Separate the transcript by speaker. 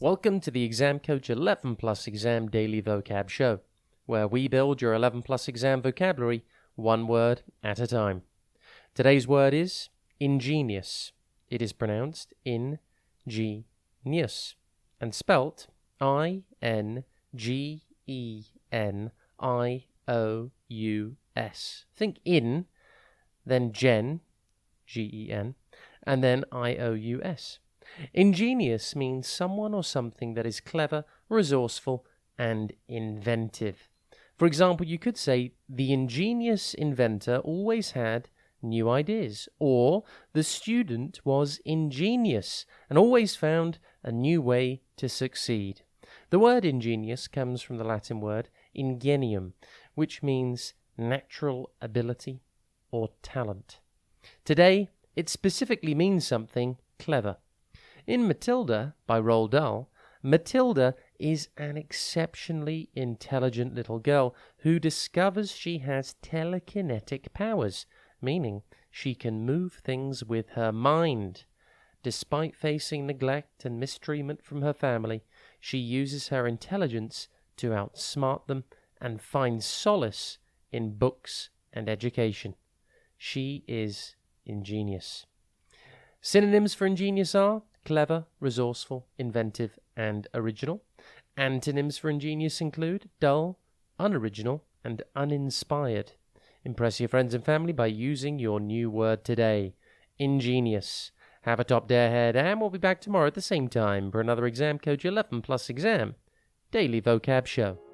Speaker 1: Welcome to the Exam Coach 11 Plus Exam Daily Vocab Show, where we build your 11 Plus exam vocabulary one word at a time. Today's word is ingenious. It is pronounced in-G-Nious and spelt I-N-G-E-N-I-O-U-S. Think in, then gen, G-E-N, and then I-O-U-S. Ingenious means someone or something that is clever, resourceful, and inventive. For example, you could say, the ingenious inventor always had new ideas, or the student was ingenious and always found a new way to succeed. The word ingenious comes from the Latin word ingenium, which means natural ability or talent. Today, it specifically means something clever. In Matilda by Roald Dahl, Matilda is an exceptionally intelligent little girl who discovers she has telekinetic powers, meaning she can move things with her mind. Despite facing neglect and mistreatment from her family, she uses her intelligence to outsmart them and find solace in books and education. She is ingenious. Synonyms for ingenious are clever, resourceful, inventive, and original. Antonyms for ingenious include dull, unoriginal, and uninspired. Impress your friends and family by using your new word today, ingenious. Have a top day ahead, and we'll be back tomorrow at the same time for another Exam Coach 11 Plus Exam Daily Vocab Show.